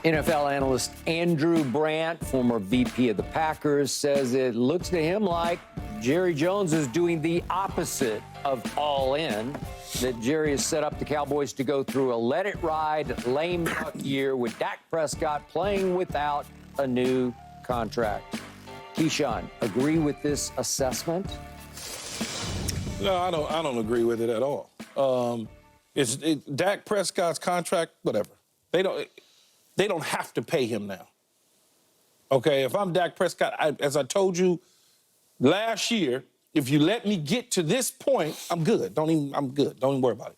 NFL analyst Andrew Brandt, former VP of the Packers, says it looks to him like Jerry Jones is doing the opposite of all in, that Jerry has set up the Cowboys to go through a let-it-ride, lame duck year with Dak Prescott playing without a new contract. Keyshawn, agree with this assessment? No, I don't agree with it at all. Dak Prescott's contract, whatever. They don't have to pay him now. Okay, if I'm Dak Prescott, as I told you last year, if you let me get to this point, I'm good. I'm good. Don't even worry about it.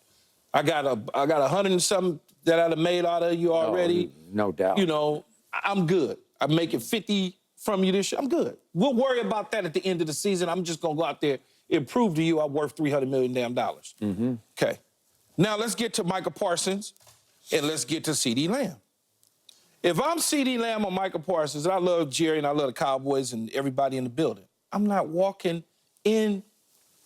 I got 100 and something that I'd have made out of you already. No doubt. You know, I'm good. I'm making 50 from you this year. I'm good. We'll worry about that at the end of the season. I'm just gonna go out there and prove to you I'm worth $300 million damn dollars. Mm-hmm. Okay. Now let's get to Micah Parsons and let's get to CeeDee Lamb. If I'm CeeDee Lamb or Micah Parsons, and I love Jerry and I love the Cowboys and everybody in the building, I'm not walking in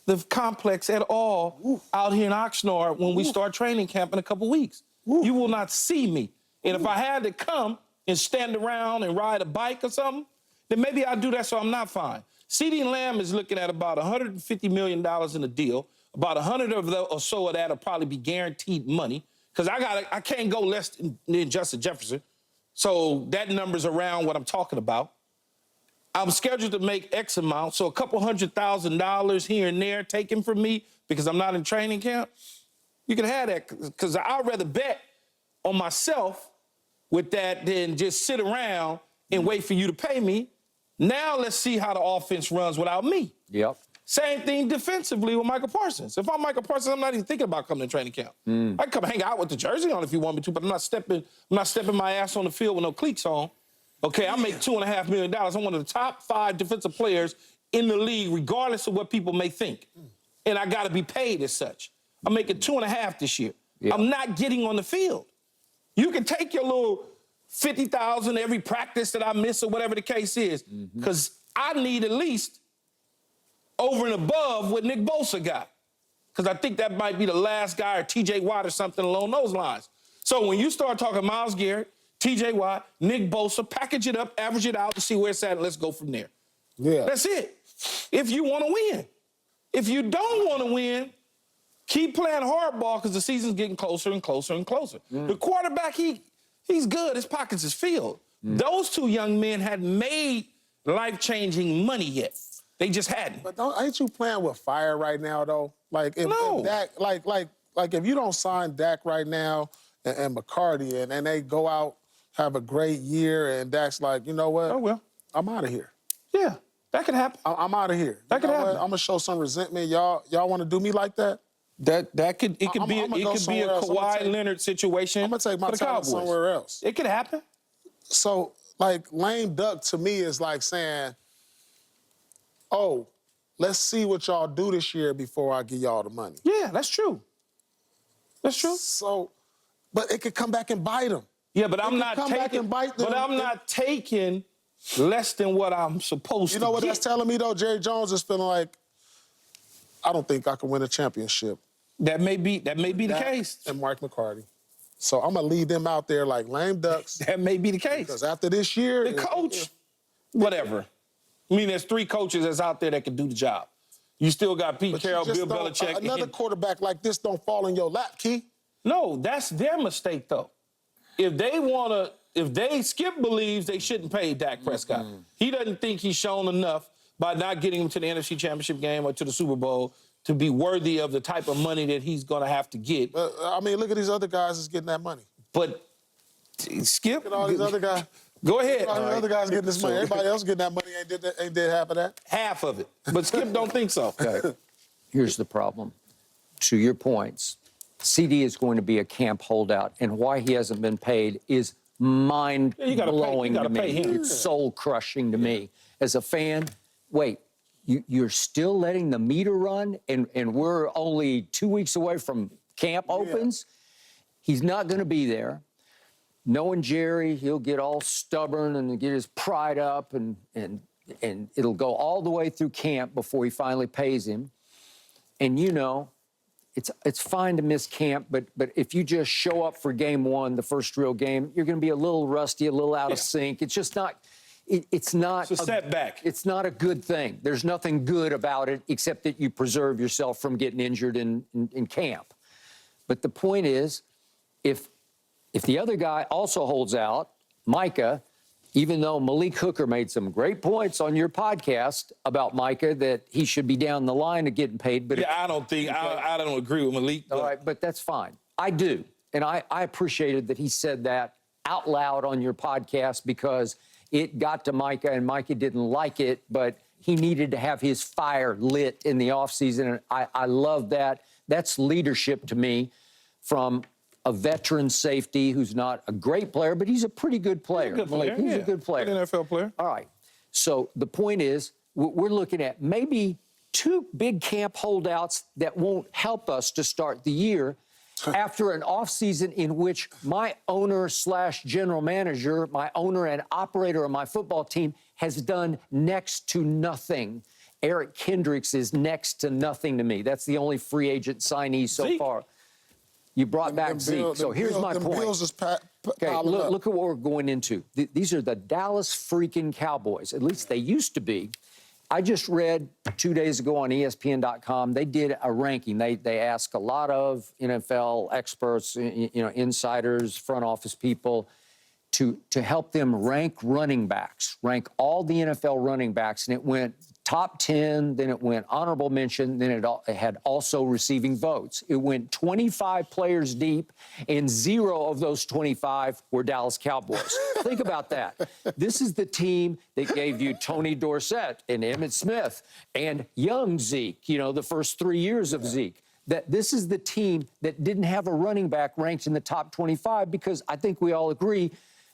the complex at all out here in Oxnard when we start training camp in a couple weeks. You will not see me. And if I had to come and stand around and ride a bike or something, then maybe I'd do that so I'm not fine. CeeDee Lamb is looking at about $150 million in a deal. About 100 or so of that will probably be guaranteed money because I can't go less than Justin Jefferson. So that number's around what I'm talking about. I'm scheduled to make X amount, so a couple $100,000 here and there taken from me because I'm not in training camp. You can have that because I'd rather bet on myself with that than just sit around and wait for you to pay me. Now let's see how the offense runs without me. Yep. Same thing defensively with Micah Parsons. If I'm Micah Parsons, I'm not even thinking about coming to training camp. I can come hang out with the jersey on if you want me to, but I'm not stepping my ass on the field with no cleats on. Okay, I make $2.5 million. I'm one of the top 5 defensive players in the league, regardless of what people may think. And I got to be paid as such. I'm making 2.5 this year. Yep. I'm not getting on the field. You can take your little 50,000 every practice that I miss or whatever the case is, because I need at least over and above what Nick Bosa got. Because I think that might be the last guy, or T.J. Watt or something along those lines. So when you start talking Myles Garrett, T.J. Watt, Nick Bosa, package it up, average it out, and see where it's at, and let's go from there. Yeah. That's it. If you want to win. If you don't want to win, keep playing hardball because the season's getting closer and closer and closer. The quarterback, he's good. His pockets is filled. Those two young men hadn't made life-changing money yet. They just hadn't. But ain't you playing with fire right now, though? Like, if Dak, like if you don't sign Dak right now and McCarty and they go out, have a great year, and Dak's like, you know what? Oh, well. I'm out of here. Yeah, that could happen. I'm out of here. That could happen. I'm gonna show some resentment. Y'all want to do me like that? It could be a Kawhi Leonard situation. I'm gonna take my time somewhere else. It could happen. So, like, lame duck to me is like saying, oh, let's see what y'all do this year before I give y'all the money. Yeah, that's true. That's true. So, but it could come back and bite them. Yeah, but I'm not taking less than what I'm supposed to. You know what that's telling me, though? Jerry Jones is feeling like, I don't think I can win a championship. That may be the case. And Mike McCarty. So I'm going to leave them out there like lame ducks. That may be the case. Because after this year... The coach, whatever. I mean, there's 3 coaches that's out there that can do the job. You still got Pete Carroll, Bill Belichick. Another quarterback like this don't fall in your lap, Key. No, that's their mistake, though. If Skip believes they shouldn't pay Dak Prescott. He doesn't think he's shown enough by not getting him to the NFC Championship game or to the Super Bowl to be worthy of the type of money that he's going to have to get. I mean, look at these other guys that's getting that money. But Skip... Look at all these other guys. Go ahead. All these other guys getting this money. Everybody else getting that money ain't did half of that. Half of it. But Skip don't think so. Okay. Here's the problem. To your points, CD is going to be a camp holdout, and why he hasn't been paid is mind-blowing to me. It's soul-crushing to me. As a fan, wait, you're still letting the meter run, and we're only 2 weeks away from camp opens? He's not going to be there. Knowing Jerry, he'll get all stubborn and get his pride up, and it'll go all the way through camp before he finally pays him. And you know, it's fine to miss camp, but if you just show up for game one, the first real game, you're going to be a little rusty, a little out of sync. It's just not. It's not a setback. It's not a good thing. There's nothing good about it except that you preserve yourself from getting injured in camp. But the point is, if the other guy also holds out, Micah, even though Malik Hooker made some great points on your podcast about Micah that he should be down the line of getting paid. But I don't think I don't agree with Malik. All right, but that's fine. I do, and I appreciated that he said that out loud on your podcast because it got to Micah, and Micah didn't like it, but he needed to have his fire lit in the offseason, and I love that. That's leadership to me from a veteran safety who's not a great player, but he's a pretty good player. He's a good player. He's a good player. Good NFL player. All right. So the point is, we're looking at maybe 2 big camp holdouts that won't help us to start the year after an offseason in which my owner/general manager, my owner and operator of my football team has done next to nothing. Eric Kendricks is next to nothing to me. That's the only free agent signee so far. You brought back Zeke. So here's my point. Okay, look at what we're going into. These are the Dallas freaking Cowboys. At least they used to be. I just read 2 days ago on ESPN.com, they did a ranking. They asked a lot of NFL experts, insiders, front office people, to help them rank running backs, rank all the NFL running backs, and it went top 10, then it went honorable mention, then it had also receiving votes. It went 25 players deep, and 0 of those 25 were Dallas Cowboys. Think about that. This is the team that gave you Tony Dorsett and Emmitt Smith and young Zeke, the first 3 years of Zeke. That this is the team that didn't have a running back ranked in the top 25 because I think we all agree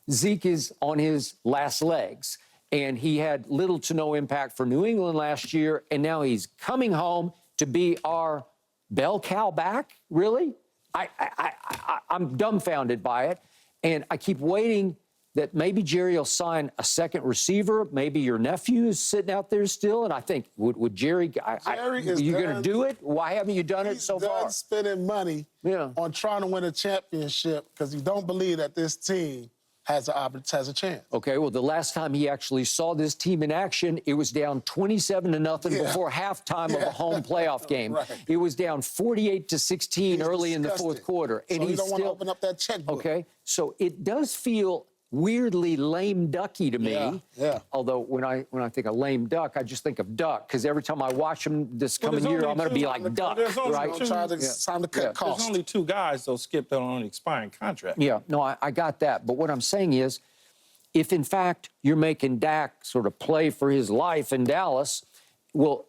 Zeke is on his last legs. And he had little to no impact for New England last year, and now he's coming home to be our bell cow back? Really? I'm dumbfounded by it, and I keep waiting that maybe Jerry will sign a second receiver. Maybe your nephew is sitting out there still, and I think, would Jerry, are you going to do it? Why haven't you done it so far? He's spending money on trying to win a championship because he don't believe that this team has a chance. Okay, well, the last time he actually saw this team in action, it was down 27-0 before halftime of a home playoff game. Right. It was down 48-16 early in the fourth quarter. And he don't want to open up that checkbook. Okay, so it does feel weirdly lame ducky to me. Yeah. Although when I think of lame duck, I just think of duck because every time I watch him this coming year, I'm going to be like duck, right? Time to cut costs. There's only 2 guys, though, Skip, that are on an expiring contract. Yeah, no, I got that. But what I'm saying is, if in fact you're making Dak sort of play for his life in Dallas, well,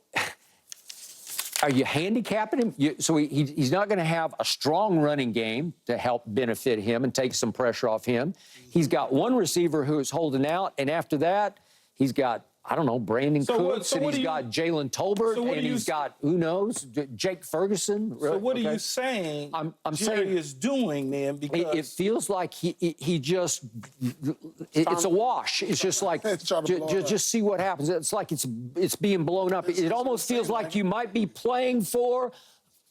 are you handicapping him? So he's not going to have a strong running game to help benefit him and take some pressure off him. He's got one receiver who is holding out, and after that, he's got, I don't know, Brandon Cooks, and he's got Jalen Tolbert, and he's got, who knows, Jake Ferguson. So what are you saying I'm Jerry saying is doing, then? Because it feels like he just, it's a wash. It's just like, just see what happens. It's like it's being blown up. It almost feels like you might be playing for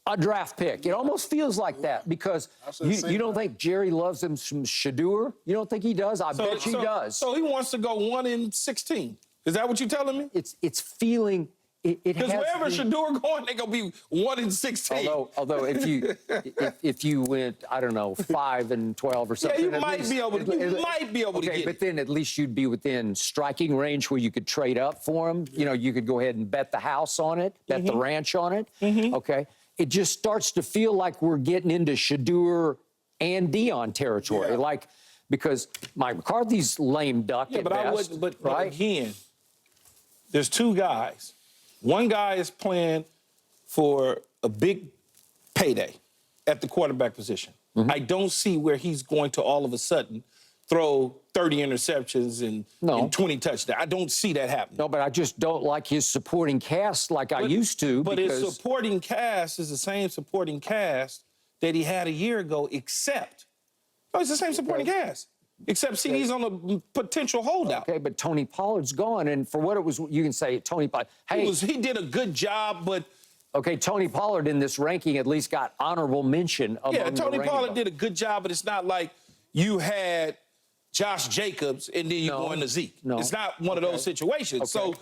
a draft pick. It almost feels like that because you don't think Jerry loves him some Shador? You don't think he does? I bet he does. So he wants to go 1-16. Is that what you're telling me? It's feeling because wherever Shador going, they're gonna be 1-16. Although if you went, I don't know, 5-12 or something, you might be able to get it. But then at least you'd be within striking range where you could trade up for him. You could go ahead and bet the house on it, bet the ranch on it. Okay, it just starts to feel like we're getting into Shador and Dion territory, because Mike McCarthy's lame duck at best. But again, there's 2 guys. One guy is playing for a big payday at the quarterback position. I don't see where he's going to all of a sudden throw 30 interceptions and 20 touchdowns. I don't see that happening. No, but I just don't like his supporting cast like I used to. But his supporting cast is the same supporting cast that he had a year ago, except it's the same supporting cast. Except CD's on a potential holdout. Okay, but Tony Pollard's gone, and for what it was, you can say Tony Pollard. Hey, he did a good job, but Okay, Tony Pollard in this ranking at least got honorable mention among Yeah, Tony the Pollard rainbow. did a good job, but it's not like you had Josh Jacobs and then you go into Zeke. No. It's not one of those situations. Okay. So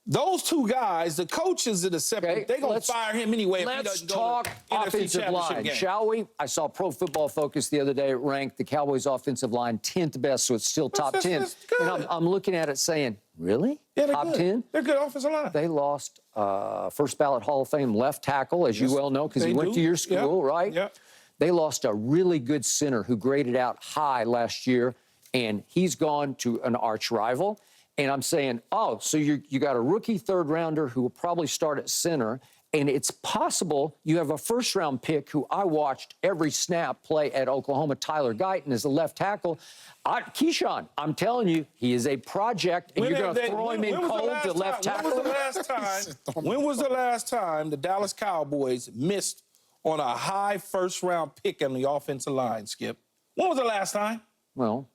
those two guys, the coaches are the separate. Okay, They're going to fire him anyway if he Let's doesn't talk go to the NFC offensive Championship line, game. shall we? I saw Pro Football Focus the other day ranked the Cowboys' offensive line 10th best, so it's still top 10. That's good. And I'm looking at it saying, really? Yeah, they're Top good. 10? They're good offensive line. They lost first ballot Hall of Fame left tackle, as you well know, because he went to your school, right? Yeah. They lost a really good center who graded out high last year, and he's gone to an arch rival. And I'm saying, oh, so you got a rookie third rounder who will probably start at center, and it's possible you have a first-round pick who I watched every snap play at Oklahoma, Tyler Guyton, as a left tackle. Keyshawn, I'm telling you, he is a project, and you're going to throw him in cold to left tackle? When was the last time the Dallas Cowboys missed on a high first-round pick on the offensive line, Skip? When was the last time? Well,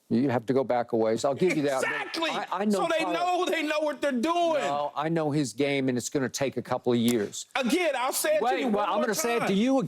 you have to go back a ways. I'll give you that. Exactly. I know so they know what they're doing. No, I know his game, and it's going to take a couple of years. Again, I'll say it to you. Wait, well, I'm going to say it to you again.